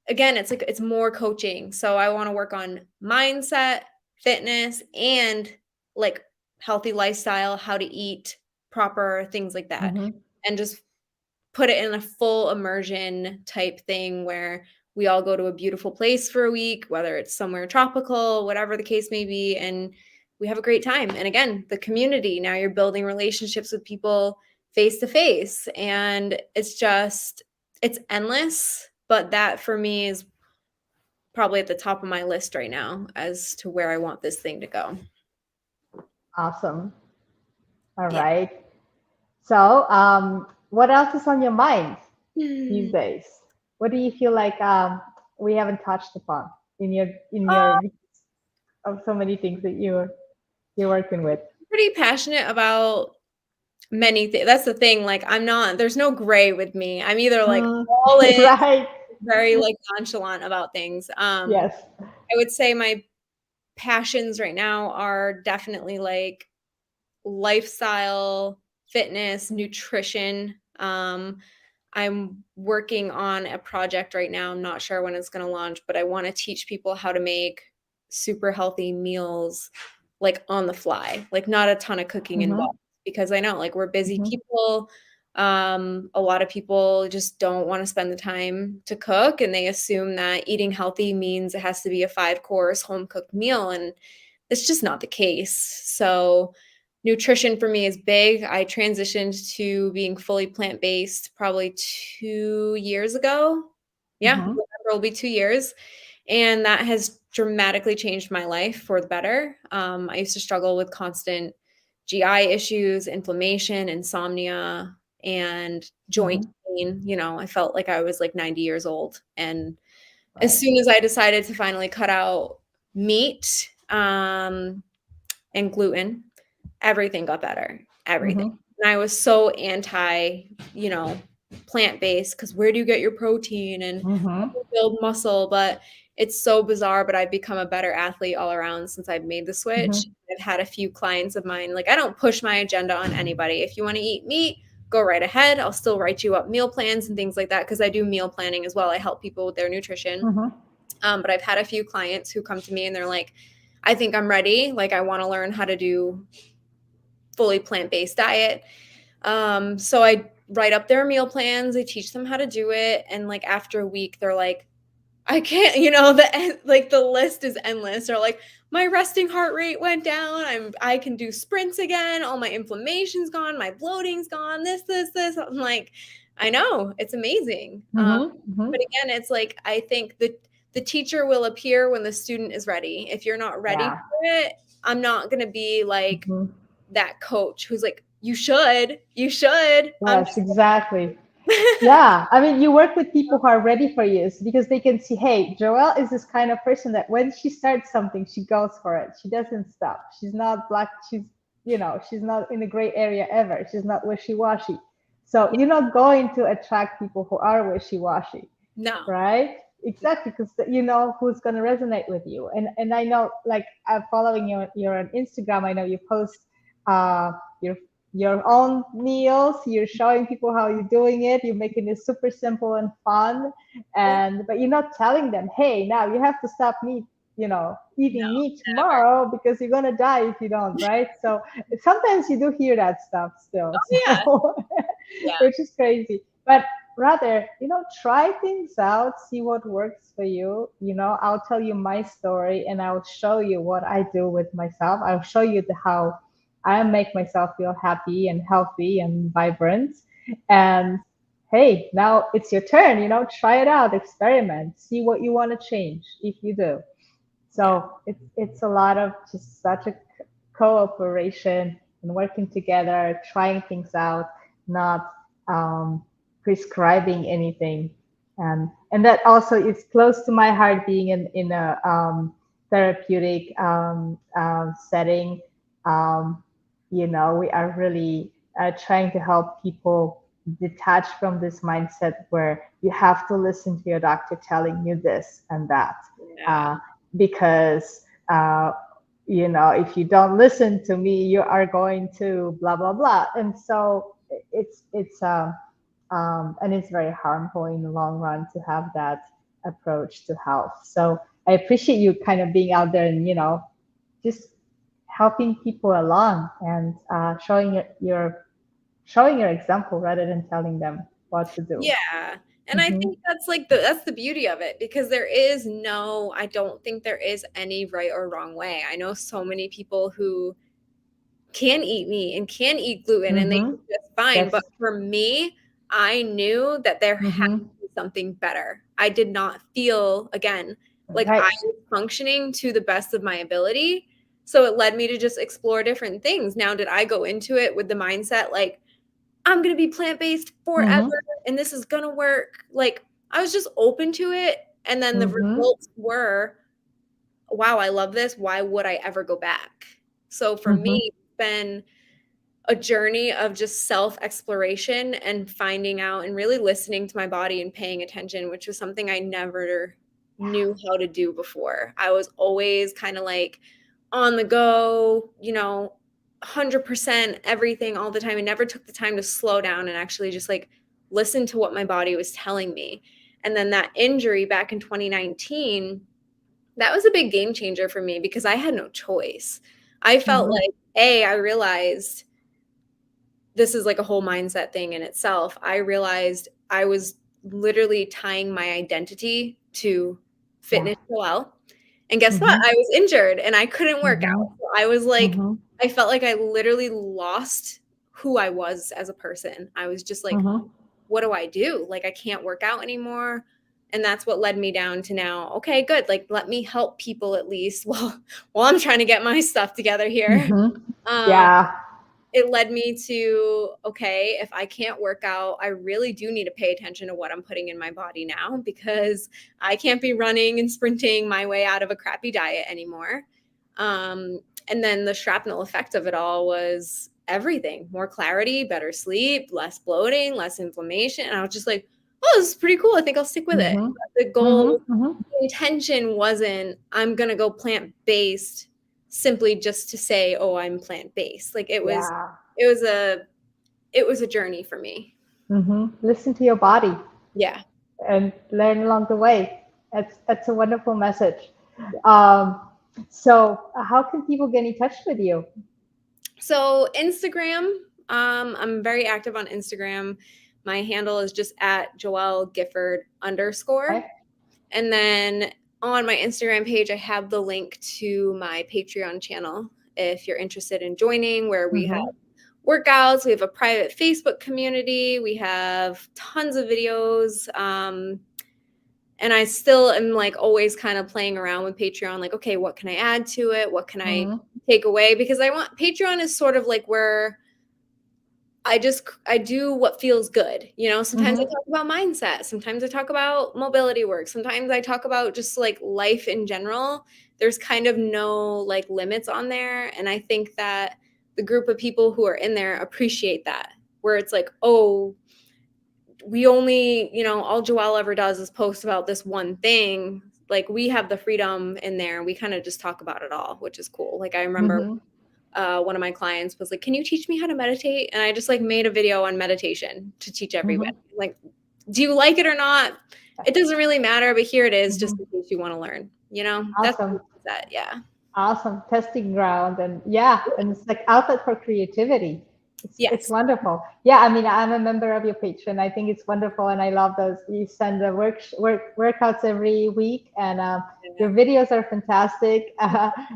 again, it's like it's more coaching. So I want to work on mindset, fitness, and like healthy lifestyle, how to eat proper, things like that. Mm-hmm. And just put it in a full immersion type thing where we all go to a beautiful place for a week, whether it's somewhere tropical, whatever the case may be, and we have a great time. And again, the community, now you're building relationships with people face to face, and it's endless, but that for me is probably at the top of my list right now as to where I want this thing to go. Awesome. All Yeah. right. So, what else is on your mind these Hmm. days? What do you feel like we haven't touched upon in your Uh, of so many things that you're working with? Pretty passionate about many things. That's the thing. Like, there's no gray with me. I'm either like Mm, all in, right. very like nonchalant about things. Yes. I would say my passions right now are definitely like lifestyle, fitness, nutrition. I'm working on a project right now. I'm not sure when it's going to launch, but I want to teach people how to make super healthy meals like on the fly, like not a ton of cooking Mm-hmm. involved because I know like we're busy Mm-hmm. people. A lot of people just don't want to spend the time to cook and they assume that eating healthy means it has to be a 5-course home cooked meal. And it's just not the case. So, nutrition for me is big. I transitioned to being fully plant-based probably 2 years ago. Yeah, Mm-hmm. November will be 2 years, and that has dramatically changed my life for the better. I used to struggle with constant GI issues, inflammation, insomnia, and joint Mm-hmm. pain. I felt like I was like 90 years old. And as Right. soon as I decided to finally cut out meat, and gluten, everything got better. Everything. Mm-hmm. And I was so anti, you know, plant-based because where do you get your protein and how Mm-hmm. do you build muscle? But it's so bizarre, but I've become a better athlete all around since I've made the switch. Mm-hmm. I've had a few clients of mine, like I don't push my agenda on anybody. If you want to eat meat, go right ahead. I'll still write you up meal plans and things like that because I do meal planning as well. I help people with their nutrition. Mm-hmm. But I've had a few clients who come to me and they're like, I think I'm ready. Like, I want to learn how to do fully plant-based diet. So I write up their meal plans. I teach them how to do it. And like after a week, they're like, I can't, the list is endless. Or like my resting heart rate went down. I can do sprints again. All my inflammation's gone. My bloating's gone. This. I'm like, I know it's amazing. Mm-hmm. But again, it's like I think the teacher will appear when the student is ready. If you're not ready Yeah. for it, I'm not gonna be like Mm-hmm. that coach who's like, you should. I'm Yes, exactly. Yeah, I mean, you work with people who are ready for you because they can see, hey, Joelle is this kind of person that when she starts something, she goes for it. She doesn't stop. She's not black. She's not in the gray area ever. She's not wishy-washy. So you're not going to attract people who are wishy-washy, No. right? Exactly, because you know who's going to resonate with you. And I know, like, I'm following you. You're on Instagram. I know you post uh, your your own meals. You're showing people how you're doing it. You're making it super simple and fun. And but you're not telling them, hey, now you have to stop meat. You know, No, eating meat never. tomorrow because you're gonna die if you don't, right? So sometimes you do hear that stuff still, Oh yeah. so Yeah. which is crazy. But rather, you know, try things out, see what works for you. You know, I'll tell you my story and I'll show you what I do with myself. I'll show you how I make myself feel happy and healthy and vibrant. And hey, now it's your turn, you know, try it out, experiment, see what you want to change if you do. Yeah. So it's a lot of just such a cooperation and working together, trying things out, not um, prescribing anything. And that also is close to my heart, being in a therapeutic setting. Um, you know, we are really trying to help people detach from this mindset where you have to listen to your doctor telling you this and that. Yeah. Uh, because you know, if you don't listen to me, you are going to blah blah blah. And so and it's very harmful in the long run to have that approach to health. So I appreciate you kind of being out there and, you know, just helping people along and showing your example rather than telling them what to do. Yeah. And I Mm-hmm. think that's like that's the beauty of it, because there is no, I don't think there is any right or wrong way. I know so many people who can eat meat and can eat gluten and they Mm-hmm. do just fine. But Yes. for me, I knew that there had Mm-hmm. to be something better. I did not feel, again, like I Right. was functioning to the best of my ability. So it led me to just explore different things. Now, did I go into it with the mindset like, I'm going to be plant-based forever Mm-hmm. and this is going to work? Like, I was just open to it. And then the Mm-hmm. results were, wow, I love this. Why would I ever go back? So for Mm-hmm. me, it's been a journey of just self-exploration and finding out and really listening to my body and paying attention, which was something I never knew how to do before. I was always kind of like on the go, 100% everything all the time. I never took the time to slow down and actually just like listen to what my body was telling me. And then that injury back in 2019, that was a big game changer for me because I had no choice. I felt Mm-hmm. like, I realized this is like a whole mindset thing in itself. I realized I was literally tying my identity to Yeah. fitness Joelle. And guess what? Mm-hmm. I was injured and I couldn't work Mm-hmm. out. So I was like, Mm-hmm. I felt like I literally lost who I was as a person. I was just like, Mm-hmm. what do I do? Like, I can't work out anymore. And that's what led me down to now, okay, good. Like, let me help people at least while I'm trying to get my stuff together here. Mm-hmm. Um, Yeah. it led me to, okay, if I can't work out, I really do need to pay attention to what I'm putting in my body now, because I can't be running and sprinting my way out of a crappy diet anymore. And then the shrapnel effect of it all was everything: more clarity, better sleep, less bloating, less inflammation. And I was just like, oh, this is pretty cool. I think I'll stick with it. Mm-hmm. The goal, Mm-hmm. Mm-hmm. the intention wasn't, I'm going to go plant based simply just to say, oh, I'm plant-based. Like, Yeah. it was a it was a journey for me. Mm-hmm. Listen to your body Yeah. and learn along the way. That's a wonderful message. Um, so how can people get in touch with you? So Instagram, I'm very active on Instagram. My handle is just at Joelle Gifford _. Okay. And then on my Instagram page, I have the link to my Patreon channel if you're interested in joining, where we have Mm-hmm. workouts, we have a private Facebook community, we have tons of videos. And I still am like always kind of playing around with Patreon, like, okay, what can I add to it? What can I Mm-hmm. take away? Because I want, Patreon is sort of like where I do what feels good. Sometimes I Mm-hmm. talk about mindset, sometimes I talk about mobility work, sometimes I talk about just like life in general. There's kind of no like limits on there. And I think that the group of people who are in there appreciate that. where it's like, oh, we only, all Joelle ever does is post about this one thing. Like, we have the freedom in there. We kind of just talk about it all, which is cool. Like, I remember one of my clients was like, can you teach me how to meditate? And I just like made a video on meditation to teach everybody. Like, do you like it or not? It doesn't really matter, but here it is, just in case you want to learn, that's that. Yeah. Awesome. Testing ground. And and it's like outlet for creativity. It's wonderful. Yeah, I mean, I'm a member of your page, and I think it's wonderful, and I love those. You send the workouts every week, and your videos are fantastic.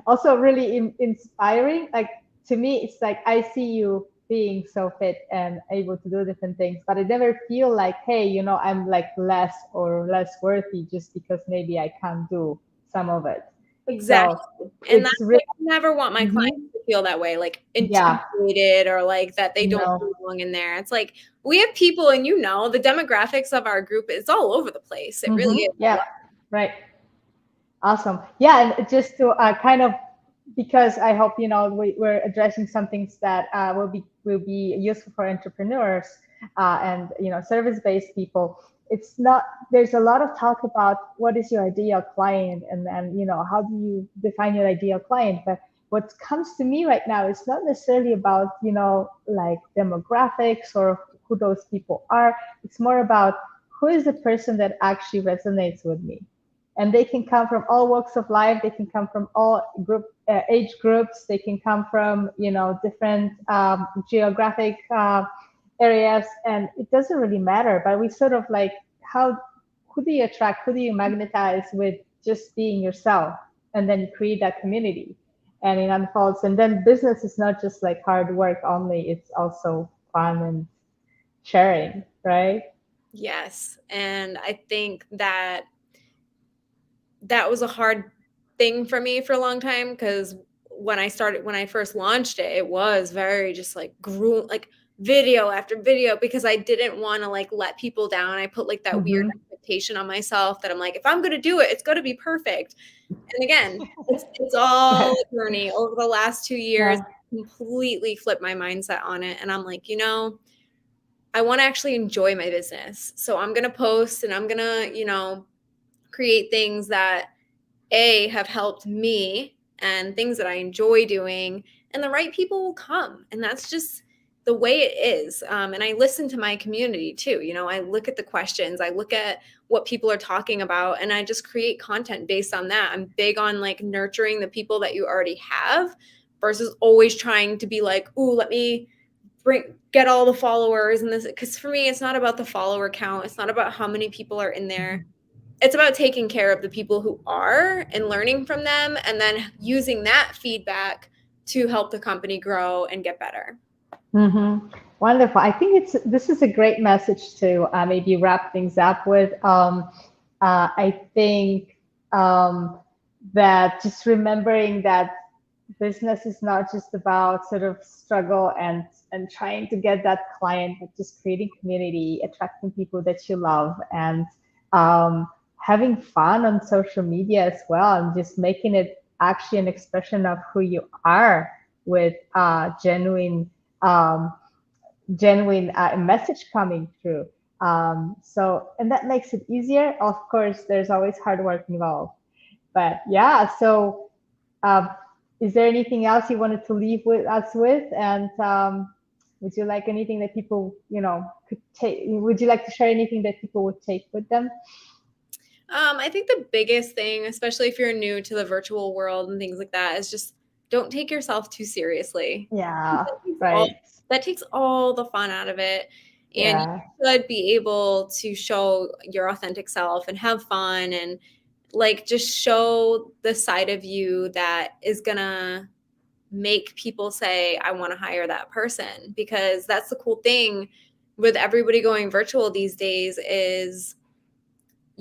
Also, really inspiring. Like, to me, it's like I see you being so fit and able to do different things, but I never feel like, hey, I'm like less worthy just because maybe I can't do some of it. Exactly. So and that's really, I never want my clients to feel that way, like intimidated or like that they don't belong in there. It's like, we have people, and the demographics of our group is all over the place. It really is. Yeah, right. Awesome. Yeah, and just to kind of, because I hope we're addressing some things that will be useful for entrepreneurs and service-based people. It's not, there's a lot of talk about what is your ideal client, and then how do you define your ideal client. But what comes to me right now is not necessarily about like demographics or who those people are. It's more about who is the person that actually resonates with me. And they can come from all walks of life. They can come from all age groups. They can come from different geographic areas, and it doesn't really matter. But we sort of like, who do you attract? Who do you magnetize with just being yourself? And then you create that community, and it unfolds. And then business is not just like hard work only. It's also fun and sharing, right? Yes, and I think that was a hard thing for me for a long time, because when I first launched it, it was very just like video after video, because I didn't want to like let people down. I put like that weird expectation on myself that I'm like, if I'm going to do it, it's going to be perfect. And again, it's all a journey. Over the last 2 years, completely flipped my mindset on it. And I'm like, I want to actually enjoy my business. So I'm going to post, and I'm going to, create things that have helped me and things that I enjoy doing, and the right people will come. And that's just the way it is. And I listen to my community too. I look at the questions, I look at what people are talking about, and I just create content based on that. I'm big on like nurturing the people that you already have versus always trying to be like, ooh, let me get all the followers and this, because for me, it's not about the follower count. It's not about how many people are in there. It's about taking care of the people who are and learning from them, and then using that feedback to help the company grow and get better. Wonderful. I think this is a great message to maybe wrap things up with. I think that just remembering that business is not just about sort of struggle and trying to get that client, but just creating community, attracting people that you love, and having fun on social media as well, and just making it actually an expression of who you are with genuine message coming through. And that makes it easier. Of course, there's always hard work involved. But yeah, so is there anything else you wanted to leave with us with? And would you like anything that people, could take? Would you like to share anything that people would take with them? I think the biggest thing, especially if you're new to the virtual world and things like that, is just don't take yourself too seriously. Yeah, right. That takes all the fun out of it. And you should be able to show your authentic self and have fun, and like just show the side of you that is gonna make people say, I want to hire that person. Because that's the cool thing with everybody going virtual these days is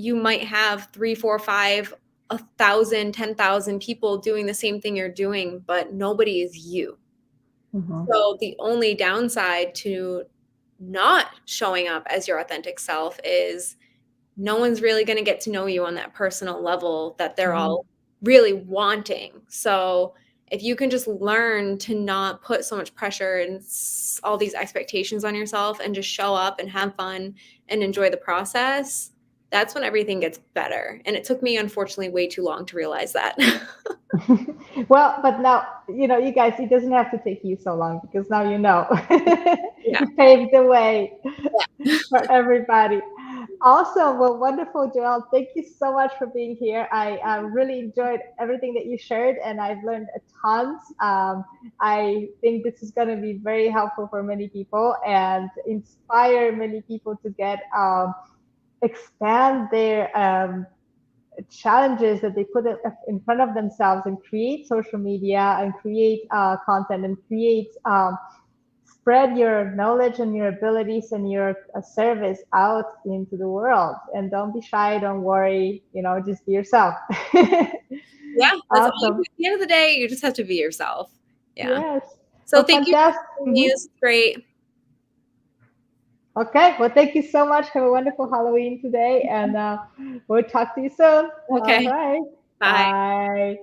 you might have 3, 4, 5, 1,000, 10,000 people doing the same thing you're doing, but nobody is you. So the only downside to not showing up as your authentic self is no one's really going to get to know you on that personal level that they're all really wanting. So if you can just learn to not put so much pressure and all these expectations on yourself and just show up and have fun and enjoy the process, that's when everything gets better. And it took me, unfortunately, way too long to realize that. Well, but now, you guys, it doesn't have to take you so long because now you know. Yeah. You paved the way for everybody. Awesome. Well, wonderful, Joelle. Thank you so much for being here. I really enjoyed everything that you shared, and I've learned a tons. I think this is going to be very helpful for many people and inspire many people to get expand their challenges that they put in front of themselves and create social media and create content and create spread your knowledge and your abilities and your service out into the world. And don't be shy, don't worry, just be yourself. Yeah, that's all you Awesome. do. At the end of the day, you just have to be yourself. Yeah. Yes. So Well, thank you fantastic. for having me. This is great. Okay. Well, thank you so much. Have a wonderful Halloween today, and we'll talk to you soon. All Okay. right. Bye. Bye.